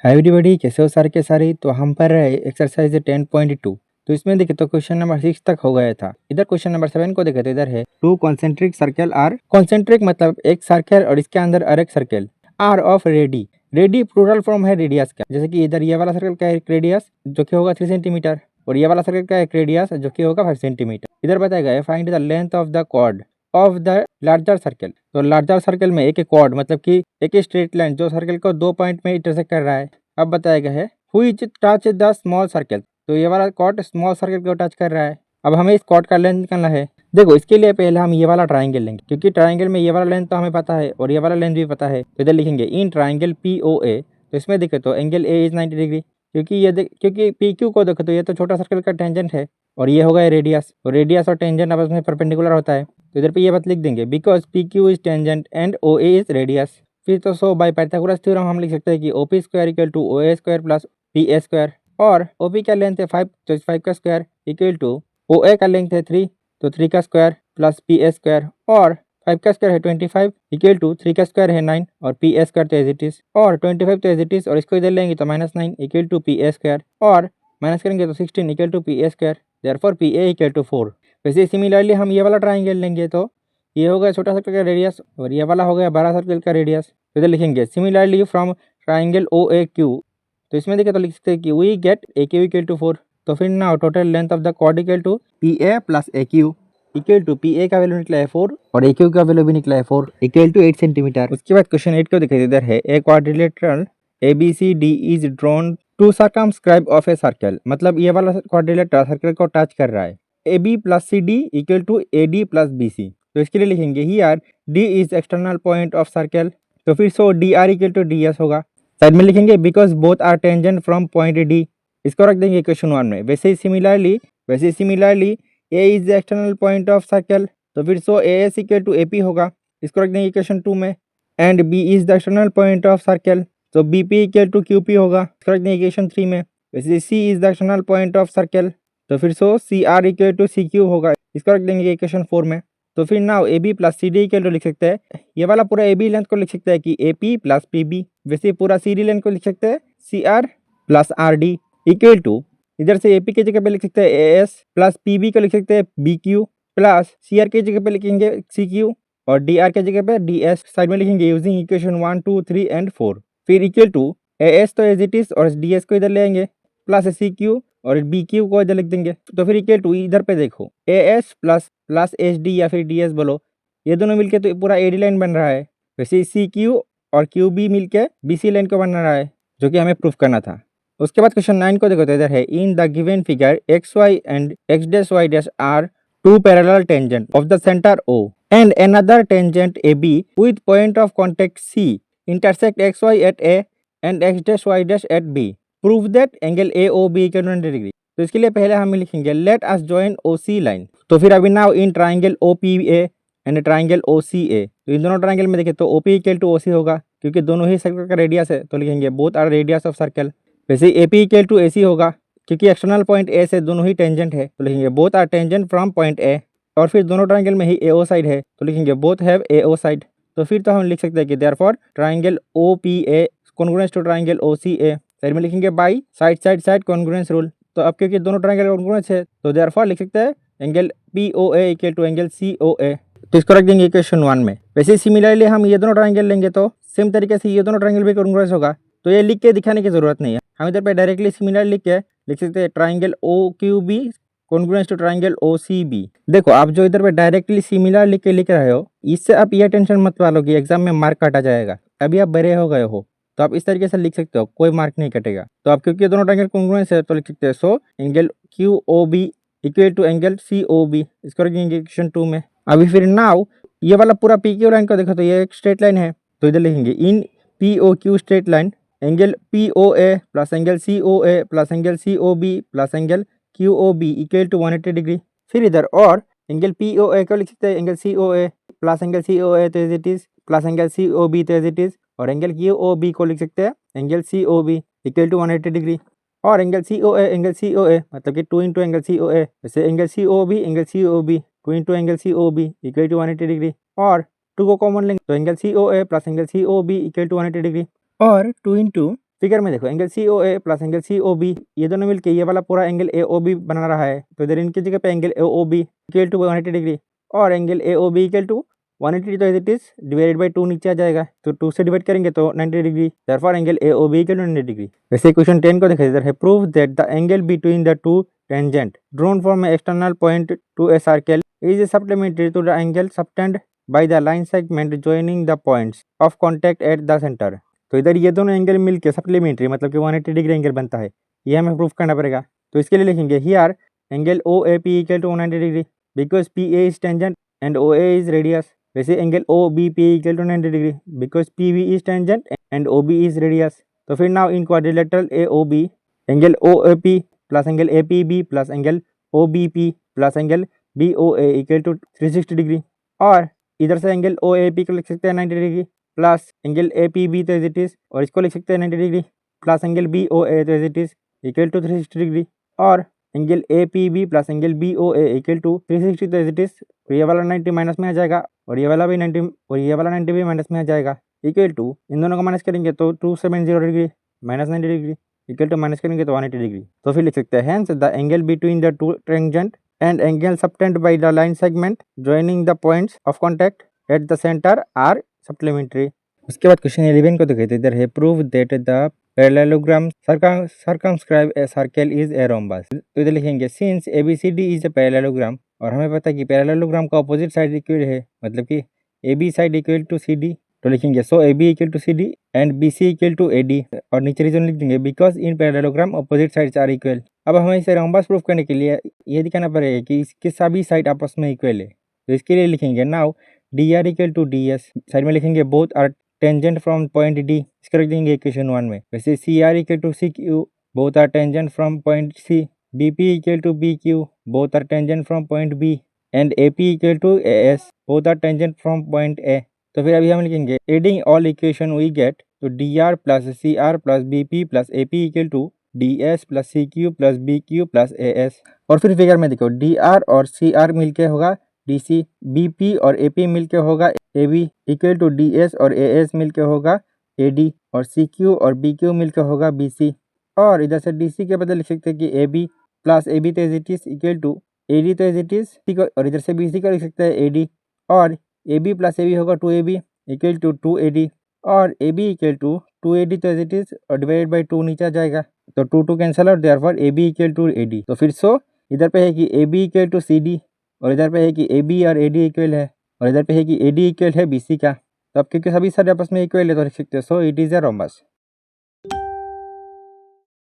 Hi everybody, कैसे हो सारे के सारे। तो हम पढ़ रहे हैं एक्सरसाइज 10.2। तो इसमें देखे तो क्वेश्चन नंबर 6 तक हो गया था। इधर क्वेश्चन नंबर 7 को देखे तो इधर है two concentric circle are. Concentric मतलब एक सर्कल और इसके अंदर और एक circle are of radii. Radii plural form है रेडियस का। जैसे कि इधर ये वाला सर्कल का एक रेडियस जो कि होगा 3 सेंटीमीटर और ये वाला सर्कल का एक रेडियस जो कि होगा 5 सेंटीमीटर। इधर बताया गया find the length of the chord of the larger circle. तो लार्जर सर्कल में एक कॉर्ड मतलब कि एक स्ट्रेट लाइन जो सर्कल को 2 पॉइंट में इंटरसेक्ट कर रहा है। अब बताया गया है which touch the small circle. तो ये वाला कॉर्ड स्मॉल सर्कल को टच कर रहा है। अब हमें इस कॉर्ड का लेंथ निकालना है। देखो इसके लिए पहले हम ये वाला ट्राइंगल लेंगे क्योंकि ट्राइंगल में ये वाला लेंथ तो हमें पता है और ये वाला लेंथ भी पता है। तो इधर लिखेंगे इन ट्राइंगल POA। तो इसमें देखे तो एंगल A इज 90 डिग्री क्योंकि PQ को देखो तो ये तो छोटा सर्कल का टेंजेंट है और ये होगा रेडियस और रेडियस और टेंजेंट आपस में परपेंडिकुलर होता है। तो इधर पे ये बात लिख देंगे because PQ is tangent and OA is radius. फिर तो सो बाय पाइथागोरस थ्योरम हम लिख सकते हैं कि OP square equal to OA square plus PA square. और OP का लेंथ है 5 तो 5 का स्क्वायर इक्वल टू OA का लेंथ है 3 तो 3 का स्क्वायर प्लस PA स्क्वायर। और 5 का स्क्वायर है 25 इक्वल टू 3 का स्क्वायर है 9 और PA स्क्वायर तो एज इट इज और 25 तो एज इट इज और इसको इधर लेंगे तो -9 इक्वल टू PA स्क्वायर और माइनस करेंगे तो 16 equal to PA square. Therefore PA equal to 4। वैसे सिमिलरली हम ये वाला ट्राइंगल लेंगे तो ये हो गया छोटा सर्कल का रेडियस और ये वाला हो गया बड़ा सर्कल का रेडियस। तो इधर लिखेंगे सिमिलरली फ्रॉम ट्राइंगल OAQ। तो इसमें देखें तो लिख सकते हैं कि we get AQ equal to 4। तो फिर ना total length of the chord equal to PA plus AQ equal to PA का वैल्यू निकला है 4 और AQ का वैल्यू भी निकला है 4 इक्वल टू 8 सेंटीमीटर। उसके बाद क्वेश्चन 8 को देखिए इधर है a quadrilateral ABCD is drawn to circumscribe of a circle. मतलब ये वाला क्वाड्रिलेटरल सर्कल को टच कर रहा है। AB plus CD equal to AD plus BC। तो इसके लिए लिखेंगे here D is external point of circle. तो फिर so DR equal to DS होगा। साइड में लिखेंगे because both are tangent from point D। इसको रख देंगे इक्वेशन 1 में। वैसे similarly A is the external point of circle. तो फिर so AS equal to AP होगा। इसको रख देंगे इक्वेशन 2 में। And B is the external point of circle तो BP इक्वल टू QP होगा। इसको रख देंगे इक्वेशन 3 में। वैसे C is the external point of circle तो फिर सो CR इक्वल टू CQ होगा। इसको रख देंगे इक्वेशन 4 में। तो फिर now AB plus CD equal to लिख सकते हैं ये वाला पूरा AB लेंथ को लिख सकते हैं कि AP प्लस PB। वैसे पूरा CD लेंथ को लिख सकते हैं CR plus RD equal to इधर से AP की जगह पे लिख सकते हैं AS प्लस PB को लिख सकते हैं BQ प्लस CR की जगह पे लिखेंगे CQ और DR की जगह पे DS। साइड में लिखेंगे यूजिंग इक्वेशन 1 2 3 एंड 4। फिर इक्वल टू AS तो एज इट इज और DS को इधर ले आएंगे प्लस CQ और BQ को इधर लिख देंगे। तो फिर इक्वल टू इधर पे देखो AS प्लस HD या फिर DS बोलो ये दोनों मिलके तो पूरा AD लाइन बन रहा है। वैसे CQ और QB मिलके BC लाइन को बन रहा है जो कि हमें प्रूफ करना था। उसके बाद क्वेश्चन 9 को देखो तो इधर है in the given figure XY and X' are two parallel tangent of the centre O and another tangent AB with point of contact C intersect XY at A and X' at B। Prove that angle AOB equal to 90 degree. तो इसके लिए पहले हम लिखेंगे let us join OC line. तो फिर अभी now in triangle OPA and triangle OCA। तो इन दोनों ट्राइंगल में देखें तो OP इक्वल टू OC होगा क्योंकि दोनों ही सर्कल का रेडियस है। तो लिखेंगे both are radius of circle. वैसे AP इक्वल टू AC होगा क्योंकि एक्सटर्नल पॉइंट A से दोनों ही टेंजेंट है। तो लिखेंगे both are tangent from point A। और फिर दोनों ट्राइंगल में ही AO साइड है तो लिखेंगे बोथ हैव AO साइड। तो फिर तो हम लिख सकते हैं कि therefore triangle OPA congruence to triangle OCA। Side में लिखेंगे बाई साइड कॉन्ग्रुएंस रूल। तो अब क्योंकि दोनों ट्राइंगल कॉन्ग्रुएंस है तो देयरफॉर लिख सकते हैं angle POA equal to angle COA। तो इसको रख देंगे इक्वेशन 1 में। वैसे सिमिलरली हम ये दोनों ट्राइंगल लेंगे तो सेम तरीके से ये दोनों ट्राइंगल भी कॉन्ग्रुएंस होगा। तो ये लिख के दिखाने की जरूरत नहीं है। हम इधर पे डायरेक्टली सिमिलर लिख के लिख सकते हैं triangle OQB congruence to triangle OCB। देखो आप जो इधर पे डायरेक्टली सिमिलर लिख के लिख रहे हो इससे आप ये टेंशन मत पालो कि एग्जाम में मार्क काटा जाएगा। अभी आप बड़े हो गए हो तो आप इस तरीके से लिख सकते हो कोई मार्क नहीं कटेगा। तो आप क्योंकि दोनों ट्राइंगल कॉन्ग्रुएंस है तो लिख सकते हैं so angle QOB equal to angle COB। इसको रखेंगे इक्वेशन 2 में। अभी फिर नाउ ये वाला पूरा PQ लाइन को देखो तो ये एक स्ट्रेट लाइन है तो इधर लिखेंगे in POQ straight line angle POA plus angle COA plus angle COB plus angle QOB equal to 180 degree. फिर इधर और एंगल POA को लिख सकते हैं angle COA plus angle COA तो as it is plus angle COB तो as it is और एंगल QOB को लिख सकते हैं angle COB equal to 180 degree. और एंगल COA मतलब कि 2 इंटू एंगल COA। वैसे angle COB 2 into angle COB equal to 180 degree. और 2 को कॉमन लेंगे तो angle COA plus angle COB equal to 180 degree. और 2 इंटू फिगर में देखो angle COA plus angle COB ये दोनों मिलके ये वाला पूरा एंगल AOB बना रहा है, तो इधर इनकी जगह पे angle AOB equal to 180 degree और एंगल AOB इक्वल टू 180, तो इट इज डिवाइडेड बाय 2 नीचे आ जाएगा, तो 2 से डिवाइड करेंगे तो 90 degree, therefore angle AOB equal to 90 degree. वैसे क्वेश्चन 10 को देखिए, इधर है prove that the angle between the two tangent drawn from external point to a circle is supplementary to the angle subtended by the line segment joining the points of contact at the centre. तो इधर ये दोनों angle मिलके supplementary मतलब कि 180 degree angle बनता है, ये हमें प्रूफ करना पड़ेगा। तो इसके लिए लिखेंगे here angle OAP equal to 190 degree because PA is tangent and OA is radius. वैसे angle OBP equal to 90 degree because PB is tangent and OB is radius. तो फिर now in quadrilateral AOB angle OAP plus angle APB plus angle OBP plus angle BOA equal to 360 degree, और इधर से angle OAP को लिख सकते हैं 90 degree plus angle APB तो एज इट इज, और इसको लिख सकते हैं 90 डिग्री प्लस एंगल BOA तो as it is equal to 360 degree, और angle APB plus angle BOA equal to 360 तो एज इट इज, ये वाला 90 माइनस में आ जाएगा और ये वाला भी 90 और ये वाला 90 भी माइनस में आ जाएगा, इक्वल टू इन दोनों को माइनस करेंगे तो 270 degree minus 90 degree equal to minus करेंगे तो 180 डिग्री। तो फिर लिख सकते हैं hence the angle between the two tangent and angle subtended by the line segment joining the points of contact at the center are supplementary। उसके बाद question 11 को देखते इधर है prove that the parallelogram circumscribe a circle is a rhombus। तो इधर लिखेंगे since ABCD is a parallelogram, और हमें पता है कि पैरेललोग्राम का अपोजिट साइड इक्वल है, मतलब कि AB side equal to CD, तो लिखेंगे so AB equal to CD and BC equal to AD, और नीचे रीजन लिख देंगे because in parallelogram opposite sides are equal. अब हमें इसे रोम्बस प्रूफ करने के लिए ये दिखाना पड़ेगा कि इसके सभी साइड आपस में इक्वल है, तो इसके लिए लिखेंगे now DR equal to DS, side में लिखेंगे both are tangent from point D, इसको रख देंगे इक्वेशन 1 में। वैसे CR equal to CQ both are tangent from point C, BP equal to BQ both are tangent from point B and AP equal to AS both are tangent from point A। तो फिर अभी हम लिखेंगे adding all equation we get तो DR plus CR plus BP plus AP equal to DS plus CQ plus BQ plus AS, और फिर figure में देखो DR और CR मिलके होगा DC, BP और AP मिलके होगा AB इक्वल टू DS और AS मिलके होगा AD, और CQ और BQ मिलके होगा BC, और इधर से DC के बदले लिख सकते हैं कि AB प्लस AB तो as it is equal to AD तो एज इट इज, और इधर से BC को लिख सकते हैं AD, और AB प्लस AB होगा 2AB इक्वल टू 2AD, और AB इक्वल टू 2AD तो एज इट इज और डिवाइडेड बाई 2 नीचे आ जाएगा, तो 2 कैंसिल और therefore AB equal to AD। तो फिर सो इधर पे है कि AB इक्वल टू CD, और इधर पे है कि AB और AD इक्वल है, और इधर पे है कि AD इक्वल है BC का, तो अब क्योंकि सभी साइड आपस में इक्वल है तो लिख सकते हैं so it is a rhombus.